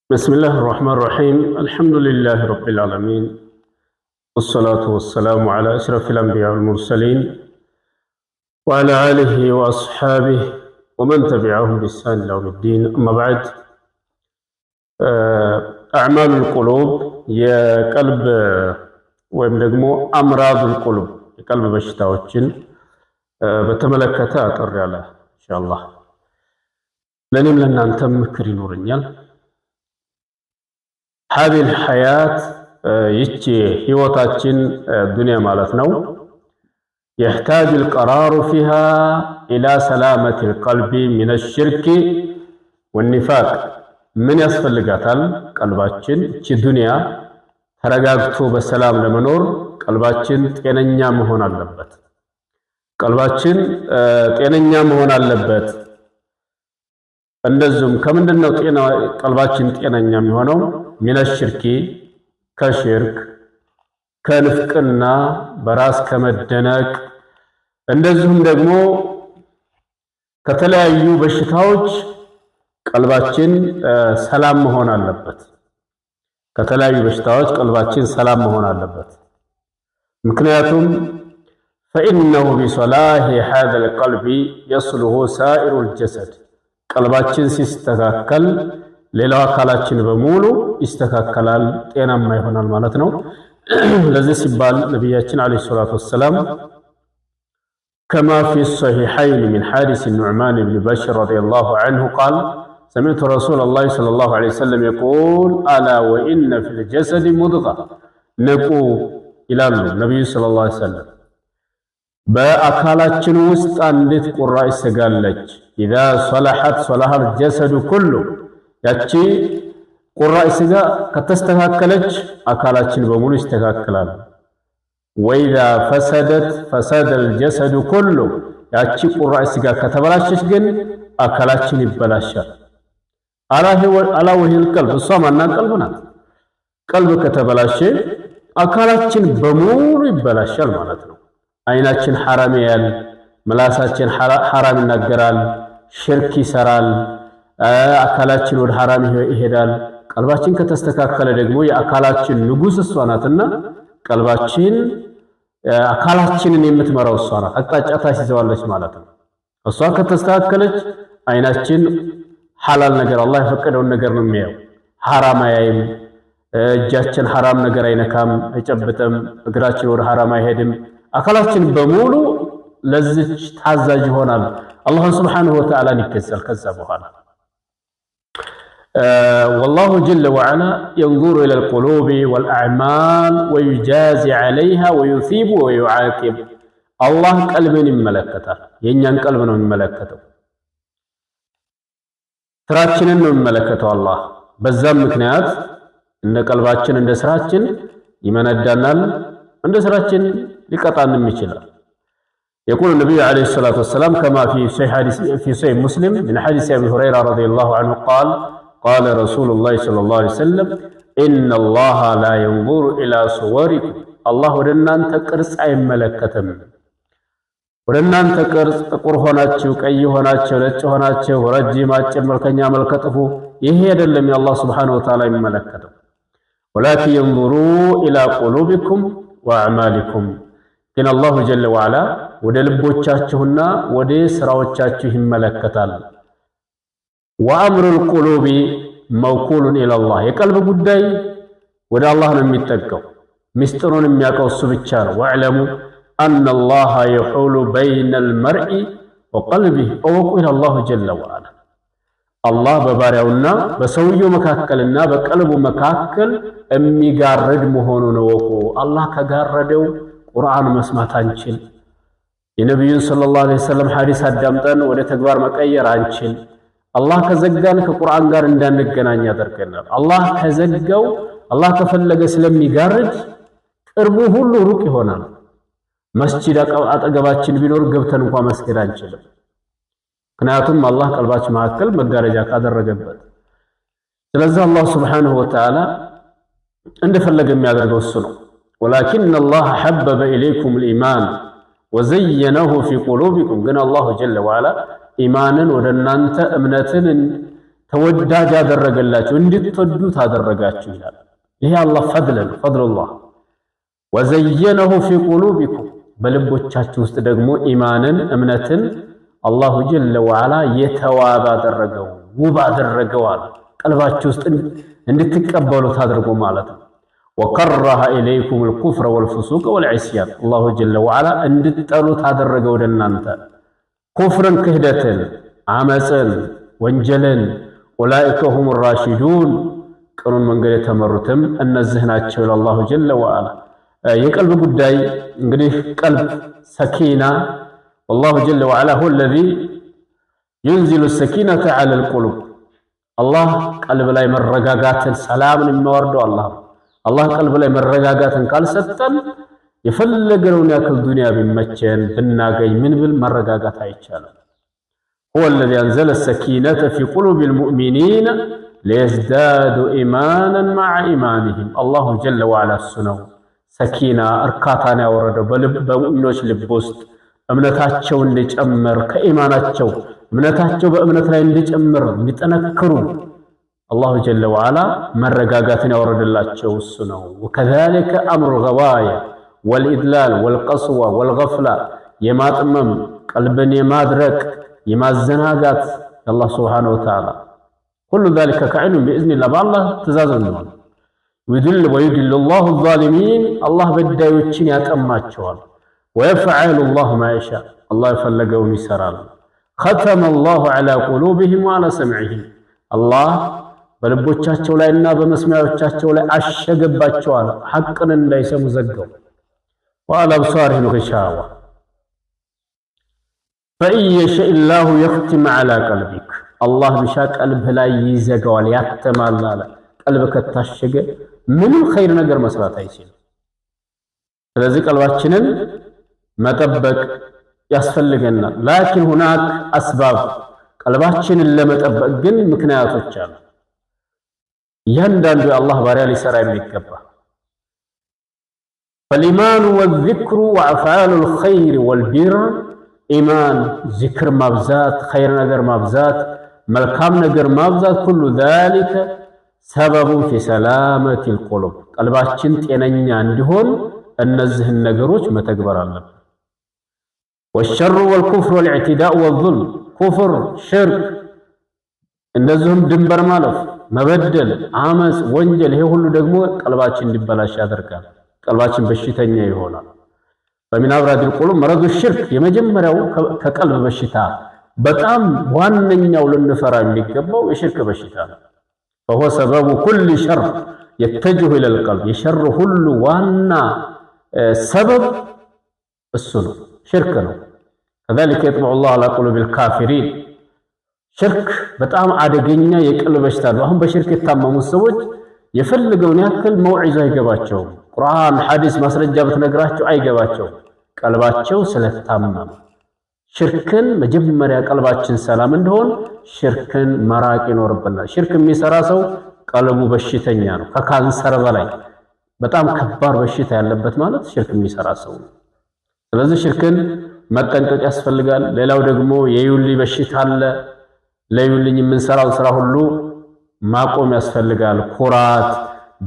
بسم الله الرحمن الرحيم الحمد لله رب العالمين والصلاة والسلام على أشرف الأنبياء والمرسلين وعلى آله وأصحابه ومن تبعهم بإحسان إلى يوم الدين أما بعد أعمال القلوب يا قلب ወይም ደግሞ አምራድ القلوب የቀልብ በሽታዎችን በተመለከተ አጠር ያለ ኢንሻአላህ ለኔም ለናንተም ምክር ይኖርኛል። هذه الحياة ይቺ ህይወታችን ዱንያ ማለት ነው يحتاج القرار فيها إلى سلامة القلب من الشرك والنفاق ምን ያስፈልጋታል? ቀልባችን እቺ ዱንያ ተረጋግቶ በሰላም ለመኖር ቀልባችን ጤነኛ መሆን አለበት። ቀልባችን ጤነኛ መሆን አለበት። እንደዚሁም ከምንድነው ቀልባችን ጤነኛ የሚሆነው? ሚነ ሽርኪ ከሽርክ ከንፍቅና በራስ ከመደነቅ እንደዚሁም ደግሞ ከተለያዩ በሽታዎች ቀልባችን ሰላም መሆን አለበት። ከተለያዩ በሽታዎች ቀልባችን ሰላም መሆን አለበት። ምክንያቱም فإنه بصلاح هذا القلب يصلح سائر الجسد ቀልባችን ሲስተካከል ሌላው አካላችን በሙሉ ይስተካከላል፣ ጤናማ ይሆናል ማለት ነው። ለዚህ ሲባል ነብያችን አለይሂ ሰላቱ ወሰለም كما في الصحيحين من حديث النعمان بن بشير رضي الله عنه قال سمعت رسول الله صلى الله عليه وسلم يقول ألا وإن في الجسد مضغة نقو إلى النبي صلى الله عليه وسلم በአካላችን ውስጥ አንዲት ቁራጭ ስጋ አለች። إذا صلحت صلح الجسد كله ያቺ ቁራጭ ስጋ ከተስተካከለች አካላችን በሙሉ ይስተካከላል። وإذا فسدت فسد الجسد كله ያቺ ቁራጭ ስጋ ከተበላሸች ግን አካላችን ይበላሻል። አላ ወሂል ቀልብ እሷ ማና ቀልብ ናት። ቀልብ ከተበላሸ አካላችን በሙሉ ይበላሻል ማለት ነው። አይናችን ሐራም ያያል፣ ምላሳችን ሐራም ይናገራል፣ ሽርክ ይሰራል፣ አካላችን ወደ ሐራም ይሄዳል። ቀልባችን ከተስተካከለ ደግሞ የአካላችን ንጉስ እሷ ናትና ቀልባችን አካላችንን የምትመራው እሷ ናት፣ አቅጣጫ ታስይዘዋለች ማለት ነው። እሷ ከተስተካከለች አይናችን ሐላል ነገር አላህ የፈቀደውን ነገር ነው የሚያየው፣ ሐራም አያይም። እጃችን ሐራም ነገር አይነካም፣ አይጨብጥም። እግራችን ወደ ሐራም አይሄድም። አካላችን በሙሉ ለዚች ታዛዥ ይሆናል። አላህ ሱብሓነሁ ወተዓላ ይከሰል። ከዛ በኋላ والله جل وعلا ينظر إلى القلوب والأعمال ويجازي عليها ويثيب ويعاقب. الله قلبን ይመለከታል፣ የኛን ቀልብ ነው የሚመለከተው። ስራችንን ነው የሚመለከተው አላህ። በዛም ምክንያት እንደ ቀልባችን እንደ ስራችን ይመነዳናል፣ እንደ ስራችን ሊቀጣንም ይችላል። يقول النبي عليه الصلاة والسلام كما في صحيح مسلم من حديث أبي هريرة رضي الله عنه قال قال رسول الله صلى الله عليه وسلم إن الله لا ينظر إلى صوركم الله ودنانت ቅርጽ አይመለከትም። ወደናንተ ቅርጽ ጥቁር ሆናችሁ፣ ቀይ ሆናችሁ፣ ነጭ ሆናችሁ፣ ረጅም አጭር፣ መልከኛ መልከጥፉ ይሄ አይደለም የአላህ Subhanahu Wa Ta'ala የሚመለከተው። ولكن ينظروا إلى قلوبكم وأعمالكم ግን አላሁ ጀለ ወዐላ ወደ ልቦቻችሁና ወደ ስራዎቻችሁ ይመለከታል። وأمر القلوب موكول إلى الله የቀልብ ጉዳይ ወደ አላህ ነው የሚጠጋው። ምስጢሩን የሚያውቀው እሱ ብቻ ነው። ወዕለሙ أن الله يحول بين المرء وقلبه أوقوا إلى الله جل وعلا الله በባሪያውና በሰውየው መካከልና በቀልቡ መካከል የሚጋርድ መሆኑን ወቁ። አላህ ከጋረደው ቁርአን መስማት አንችል፣ የነብዩን ሰለላሁ ዐለይሂ ወሰለም ሐዲስ አዳምጠን ወደ ተግባር መቀየር አንችል። አላህ ከዘጋን ከቁርአን ጋር እንዳንገናኝ ያደርገናል። አላህ ከዘጋው አላህ ከፈለገ ስለሚጋርድ ቅርቡ ሁሉ ሩቅ ይሆናል። መስጂድ አጠገባችን ቢኖር ገብተን እንኳን መስገድ አንችልም። ምክንያቱም አላህ ቀልባችን መካከል መጋረጃ ካደረገበት። ስለዚህ አላህ Subhanahu Wa Ta'ala እንደፈለገ የሚያደርገው እሱ ነው። ولكن الله حبب إليكم الإيمان وزينه في قلوبكم ግን አላህ ጀለ ወዐላ ኢማንን ወደ እናንተ እምነትን ተወዳጅ አደረገላችሁ እንድትወዱት አደረጋችሁ ይላል። ይሄ አላህ ፈድሉላህ ወዘየነሁ ፊ ቁሉቢኩም በልቦቻችሁ ውስጥ ደግሞ ኢማንን እምነትን አላሁ ጀለ ወዐላ የተዋበ አደረገው ውብ አደረገው አለ። ቀልባችሁ ውስጥ እንድትቀበሉት አድርጎ ማለት ነው። ወከረሀ ኢለይኩም አልኩፍረ ወልፍሱቅ ወልዕስያን አላሁ ጀለ ወዐላ እንድትጠሉት አደረገ ወደ እናንተ ኩፍርን፣ ክህደትን፣ አመፅን፣ ወንጀልን። ኡላኢከ ሁሙ ራሺዱን ቅኑን መንገድ የተመሩትም እነዚህ ናቸው ይላል አላሁ ጀለ ወዐላ። የቀልብ ጉዳይ እንግዲህ ቀልብ ሰኪና ወላሁ ጀለ ወዐላ ሁወ አለዚ ዩንዚሉ ሰኪነተ ዐለል ቁሉብ አላህ ቀልብ ላይ መረጋጋትን ሰላምን የሚያወርደው አላህ ቀልብ ላይ መረጋጋትን ካልሰጠን የፈለገውን ያክል ዱንያ ቢመቸን ብናገኝ ምን ብል መረጋጋት አይቻልም። ሁወ አለዚ አንዘለ ሰኪነተ ፊ ቁሉቢል ሙእሚኒን ሊየዝዳዱ ኢማናን መዐ ኢማኒሂም አላሁ ጀለ ወዐላ እሱ ነው ሰኪና እርካታን ያወረደው በሙእሚኖች ልብ ውስጥ እምነታቸው እንዲጨምር ከኢማናቸው እምነታቸው በእምነት ላይ እንዲጨምር እንዲጠነክሩ አላሁ ጀለ ወዐላ መረጋጋትን ያወረደላቸው እሱ ነው። ወከዛሊከ አምሩ ገዋያ ወልኢድላል ወልቀስዋ ወልገፍላ የማጥመም ቀልብን የማድረቅ የማዘናጋት የአላህ ሱብሓነሁ ወተዓላ ኩሉ ዛሊከ ከዒልም ቢኢዝኒላህ በአላህ ትእዛዝ ነው። ወዩድል ላሁ ዛሊሚን አላህ በዳዮችን ያጠማቸዋል። ወየፍዐሉ ላሁ ማ የሻ አላህ የፈለገውን ይሰራል። ኸተመ ላሁ ዐላ ቁሉቢሂም ወዐላ ሰምዒሂም አላህ በልቦቻቸው ላይና በመስሚያዎቻቸው ላይ አሸገባቸዋል፣ ሐቅን እንዳይሰሙ ዘጋው። ወዐላ አብሳሪሂም ጊሻዋ ፈኢን የሸእ ላሁ የኽቲም ዐላ ቀልቢክ አላህ ቢሻ ቀልብህ ላይ ይዘጋዋል፣ ያተማል አለ። ቀልብ ከታሸገ ምንም ኸይር ነገር መስራት አይችልም። ስለዚህ ቀልባችንን መጠበቅ ያስፈልገናል። ላኪን ሁናክ አስባብ ቀልባችንን ለመጠበቅ ግን ምክንያቶች አሉ። እያንዳንዱ የአላህ ባሪያ ሊሰራ የሚገባ ፈልኢማኑ ወዚክሩ ወአፍዓሉል ኸይር ወልቢር ኢማን ዚክር ማብዛት፣ ኸይር ነገር ማብዛት፣ መልካም ነገር ማብዛት ኩሉ ዛሊከ ሰበቡን ፊ ሰላመቲል ቁሉብ ቀልባችን ጤነኛ እንዲሆን እነዚህን ነገሮች መተግበር አለብን። ወሸሩ ወልኩፍር ወልኢዕቲዳእ ወዙልም ኩፍር፣ ሽርክ፣ እንደዚሁም ድንበር ማለፍ፣ መበደል፣ አመፅ፣ ወንጀል ይሄ ሁሉ ደግሞ ቀልባችን እንዲበላሽ ያደርጋል። ቀልባችን በሽተኛ ይሆናል። በሚን አብራዲል ቁሉብ መረዱ ሽርክ የመጀመሪያው ከቀልብ በሽታ በጣም ዋነኛው ልንፈራ የሚገባው የሽርክ በሽታ ነው። ፈሁወ ሰበቡ ኩሊ ሸር የተጅሁ ኢለል ቀልብ የሸር ሁሉ ዋና ሰበብ እሱ ነው፣ ሽርክ ነው። ከዛሊከ የጥበዑ ላሁ ዐላ ቁሉቢል ካፊሪን ሽርክ በጣም አደገኛ የቀልብ በሽታ ነው። አሁን በሽርክ የታመሙት ሰዎች የፈልገውን ያክል መውዒዛ አይገባቸውም። ቁርአን ሐዲስ ማስረጃ ብትነግራቸው አይገባቸውም። ቀልባቸው ስለታመመ ሽርክን መጀመሪያ ቀልባችን ሰላም እንደሆን ሽርክን መራቅ ይኖርብናል። ሽርክ የሚሰራ ሰው ቀልቡ በሽተኛ ነው። ከካንሰር በላይ በጣም ከባድ በሽታ ያለበት ማለት ሽርክ የሚሰራ ሰው ነው። ስለዚህ ሽርክን መጠንቀቅ ያስፈልጋል። ሌላው ደግሞ የዩልኝ በሽታ አለ። ለዩልኝ የምንሰራው ስራ ሁሉ ማቆም ያስፈልጋል። ኩራት፣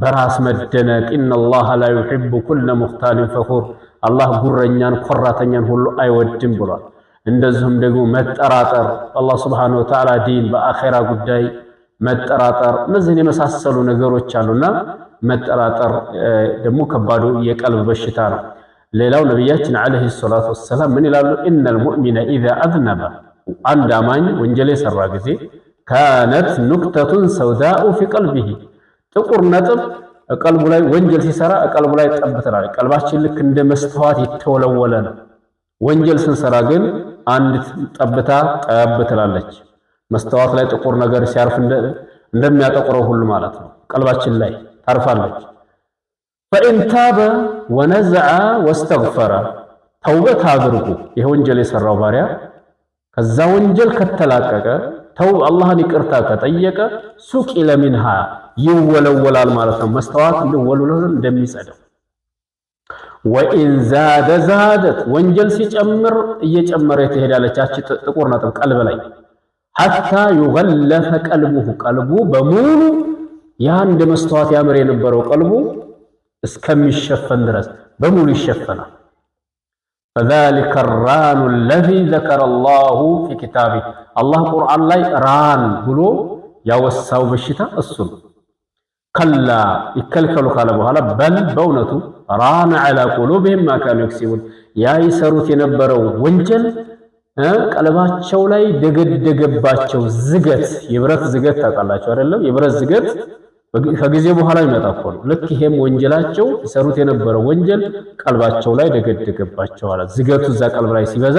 በራስ መደነቅ ኢነላሃ ላ ዩሒቡ ኩለ ሙኽታሊን ፈኹር አላህ ጉረኛን ኮራተኛን ሁሉ አይወድም ብሏል። እንደዚሁም ደግሞ መጠራጠር አላህ ሱብሓነሁ ወተዓላ ዲን በአኼራ ጉዳይ መጠራጠር እነዚህን የመሳሰሉ ነገሮች አሉና መጠራጠር ደግሞ ከባዱ የቀልብ በሽታ ነው። ሌላው ነቢያችን ዓለይሂ ሰላቱ ወሰላም ምን ይላሉ? ኢነል ሙእሚነ ኢዛ አዝነበ አንድ አማኝ ወንጀል የሰራ ጊዜ ካነት ኑክተቱን ሰውዳኡ ፊ ቀልቢሂ ጥቁር ነጥብ ቀልቡ ላይ ወንጀል ሲሰራ ቀልቡ ላይ ጠብ ትላለች። ቀልባችን ልክ እንደ መስተዋት የተወለወለ ነው። ወንጀል ስንሰራ ግን አንድ ጠብታ ጠብ ትላለች። መስተዋት ላይ ጥቁር ነገር ሲያርፍ እንደሚያጠቁረው ሁሉ ማለት ነው። ቀልባችን ላይ ታርፋለች። ፈኢን ታበ ወነዘዐ ወስተግፈረ ተውበት አድርጉ ይሄ ወንጀል የሰራው ባሪያ ከዛ ወንጀል ከተላቀቀ አላህን ይቅርታ ከጠየቀ ሱቂለ ሚንሃ ይወለወላል ማለት ነው። መስተዋት እንደወለወለ እንደሚጸደው ወኢን ዛደ ዛደት ወንጀል ሲጨምር እየጨመረ ትሄዳለች። ያቺ ጥቁር ነጥብ ቀልብ ላይ ሐታ ዩገለፈ ቀልቡሁ ቀልቡ በሙሉ ያን እንደ መስተዋት ያምር የነበረው ቀልቡ እስከሚሸፈን ድረስ በሙሉ ይሸፈናል። فذلك الران الذي ذكر الله في كتابه الله ቁርአን ላይ ራን ብሎ ያወሳው በሽታ እሱ ነው። ከላ ይከልከሉ ካለ በኋላ በል በእውነቱ ራን ዐላ ቁሉብሂም ማ ካኑ የክሲቡን ያ ይሰሩት የነበረው ወንጀል ቀልባቸው ላይ ደገደገባቸው። ዝገት የብረት ዝገት ታውቃላችሁ አይደለም? የብረት ዝገት ከጊዜ በኋላ ይመጣ እኮ ነው። ልክ ይሄም ወንጀላቸው ይሰሩት የነበረው ወንጀል ቀልባቸው ላይ ደገደገባቸው አለ። ዝገቱ እዛ ቀልብ ላይ ሲበዛ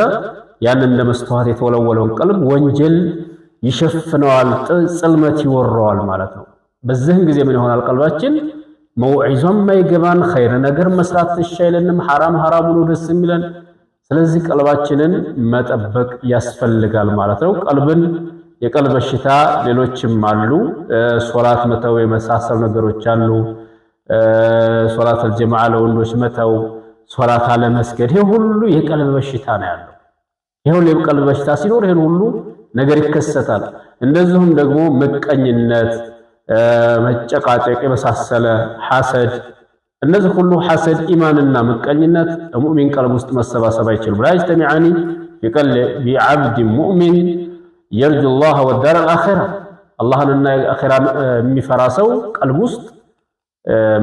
ያንን እንደ መስተዋት የተወለወለውን ቀልብ ወንጀል ይሸፍነዋል፣ ጽልመት ይወረዋል ማለት ነው። በዚህን ጊዜ ምን ይሆናል? ቀልባችን መውዒዟም ማይገባን፣ ኸይር ነገር መስራት ትሻይለንም፣ ሐራም ሐራሙን ደስ የሚለን። ስለዚህ ቀልባችንን መጠበቅ ያስፈልጋል ማለት ነው። ቀልብን የቀልብ በሽታ ሌሎችም አሉ። ሶላት መተው የመሳሰሉ ነገሮች አሉ። ሶላት አልጀማዓ ለወንዶች መተው፣ ሶላት አለመስገድ፣ ይሄ ሁሉ የቀልብ በሽታ ነው ያለው። ይሄ ሁሉ የቀልብ በሽታ ሲኖር ይሄን ሁሉ ነገር ይከሰታል። እንደዚሁም ደግሞ ምቀኝነት፣ መጨቃጨቅ የመሳሰለ ሐሰድ፣ እነዚህ ሁሉ ሐሰድ፣ ኢማንና ምቀኝነት ሙእሚን ቀልብ ውስጥ መሰባሰብ አይችልም። ላ ይጅተሚዓኒ ቢቀልቢ ዐብድ ሙእሚን የርጁ ላህ ወዳር አልአኺራ አላህንና አኺራን የሚፈራ ሰው ቀልብ ውስጥ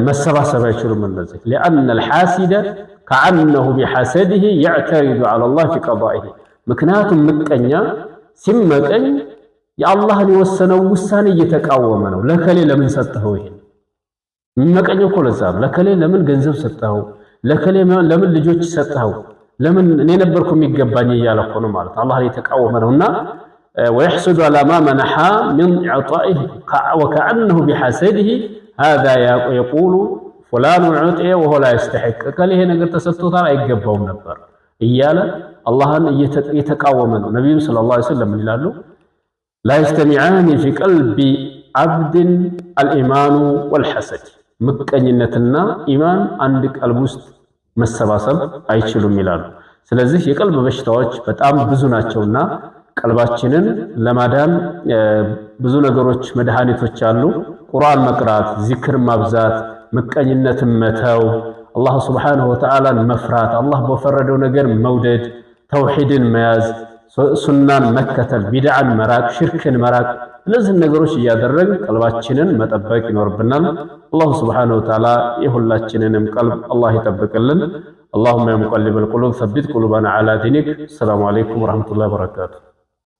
መሰባሰብ አይችሉም እነዚህ። ሊአነ አልሐሲደ ከዐነሁ ቢሐሰዲሂ የዕተሪዱ ዐላ ላህ ፊ ቀዳኢሂ ምክንያቱም ምቀኛ ሲመቀኝ የአላህን የወሰነው ውሳኔ እየተቃወመ ነው። ለከሌ ለምን ሰጠኸው? ይሄን የሚመቀኘው እኮ ለዛ ነው። ለከሌ ለምን ገንዘብ ሰጠኸው? ለከሌ ለምን ልጆች ሰጠኸው? ለምን እኔ ነበርኩ የሚገባኝ እያለ እኮ ነው ማለት አላህን የተቃወመ ነውና ويحسد على ما منح من إعطائه وكأنه بحسده هذا يقول فلان عطي وهو لا يستحق قال ይሄ ነገር ተሰጥቶታል አይገባውም ነበር እያለ አላህን እየተቃወመ ነው። ነብዩ ሰለላሁ ዐለይሂ ወሰለም ይላሉ لا يجتمعان في قلب عبد الإيمان والحسد ምቀኝነትና ኢማን አንድ ቀልብ ውስጥ መሰባሰብ አይችሉም ይላሉ። ስለዚህ የቀልብ በሽታዎች በጣም ብዙ ናቸውና ቀልባችንን ለማዳን ብዙ ነገሮች መድኃኒቶች አሉ። ቁርአን መቅራት፣ ዚክር ማብዛት፣ ምቀኝነትን መተው፣ አላህ ሱብሓነሁ ወተዓላን መፍራት፣ አላህ በፈረደው ነገር መውደድ፣ ተውሂድን መያዝ፣ ሱናን መከተል፣ ቢድዓን መራቅ፣ ሽርክን መራቅ፣ እነዚህን ነገሮች እያደረግን ቀልባችንን መጠበቅ ይኖርብናል። አላህ ሱብሓነሁ ወተዓላ የሁላችንንም ቀልብ አላህ ይጠብቅልን። اللهم يا مقلب القلوب ثبت قلوبنا على دينك. السلام عليكم ورحمة الله وبركاته.